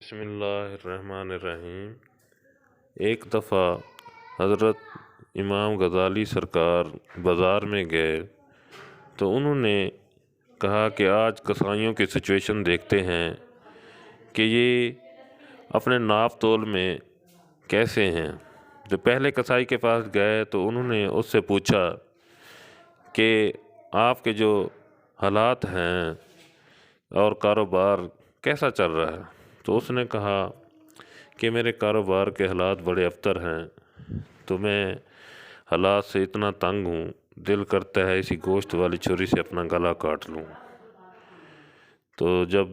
بسم اللہ الرحمن الرحیم۔ ایک دفعہ حضرت امام غزالی سرکار بازار میں گئے تو انہوں نے کہا کہ آج کسائیوں کی سچویشن دیکھتے ہیں کہ یہ اپنے ناپ تول میں کیسے ہیں۔ جو پہلے کسائی کے پاس گئے تو انہوں نے اس سے پوچھا کہ آپ کے جو حالات ہیں اور کاروبار کیسا چل رہا ہے، تو اس نے کہا کہ میرے کاروبار کے حالات بڑے ابتر ہیں، تو میں حالات سے اتنا تنگ ہوں، دل کرتا ہے اسی گوشت والی چھری سے اپنا گلا کاٹ لوں۔ تو جب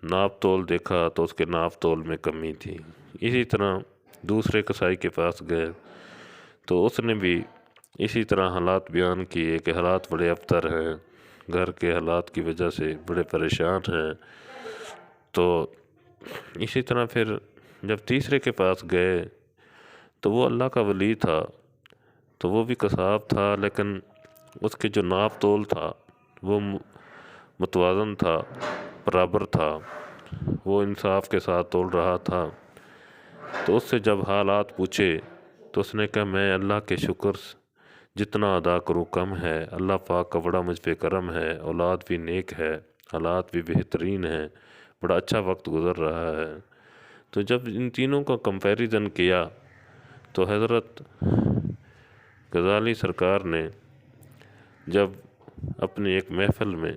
ناپ تول دیکھا تو اس کے ناپ تول میں کمی تھی۔ اسی طرح دوسرے کسائی کے پاس گئے تو اس نے بھی اسی طرح حالات بیان کیے کہ حالات بڑے ابتر ہیں، گھر کے حالات کی وجہ سے بڑے پریشان ہیں۔ تو اسی طرح پھر جب تیسرے کے پاس گئے تو وہ اللہ کا ولی تھا، تو وہ بھی قصاب تھا، لیکن اس کے جو ناپ تول تھا وہ متوازن تھا، برابر تھا، وہ انصاف کے ساتھ تول رہا تھا۔ تو اس سے جب حالات پوچھے تو اس نے کہا میں اللہ کے شکر جتنا ادا کروں کم ہے، اللہ پاک کا بڑا مجھ پہ کرم ہے، اولاد بھی نیک ہے، حالات بھی بہترین ہیں، بڑا اچھا وقت گزر رہا ہے۔ تو جب ان تینوں کا کمپیریزن کیا تو حضرت غزالی سرکار نے جب اپنی ایک محفل میں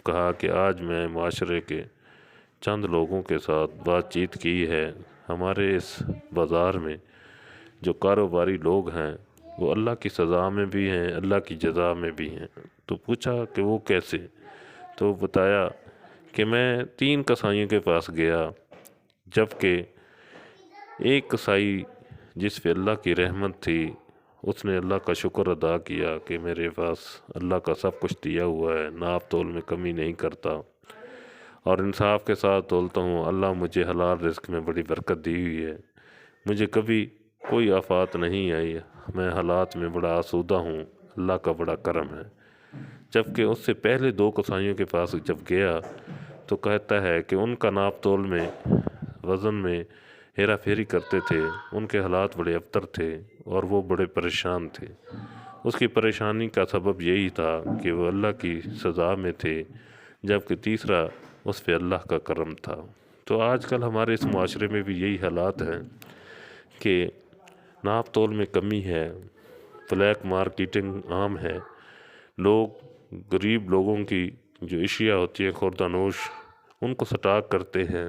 کہا کہ آج میں معاشرے کے چند لوگوں کے ساتھ بات چیت کی ہے، ہمارے اس بازار میں جو کاروباری لوگ ہیں وہ اللہ کی سزا میں بھی ہیں، اللہ کی جزا میں بھی ہیں۔ تو پوچھا کہ وہ کیسے؟ تو بتایا کہ میں 3 کسائیوں کے پاس گیا، جبکہ ایک کسائی جس پہ اللہ کی رحمت تھی اس نے اللہ کا شکر ادا کیا کہ میرے پاس اللہ کا سب کچھ دیا ہوا ہے، ناپ تول میں کمی نہیں کرتا اور انصاف کے ساتھ تولتا ہوں، اللہ مجھے حلال رزق میں بڑی برکت دی ہوئی ہے، مجھے کبھی کوئی آفات نہیں آئی، میں حالات میں بڑا آسودہ ہوں، اللہ کا بڑا کرم ہے۔ جبکہ اس سے پہلے 2 کسائیوں کے پاس جب گیا تو کہتا ہے کہ ان کا ناپ تول میں وزن میں ہیرا پھیری کرتے تھے، ان کے حالات بڑے ابتر تھے اور وہ بڑے پریشان تھے۔ اس کی پریشانی کا سبب یہی تھا کہ وہ اللہ کی سزا میں تھے، جبکہ تیسرا اس پہ اللہ کا کرم تھا۔ تو آج کل ہمارے اس معاشرے میں بھی یہی حالات ہیں کہ ناپ تول میں کمی ہے، بلیک مارکیٹنگ عام ہے، لوگ غریب لوگوں کی جو اشیاء ہوتی ہیں خوردہ نوش ان کو سٹاک کرتے ہیں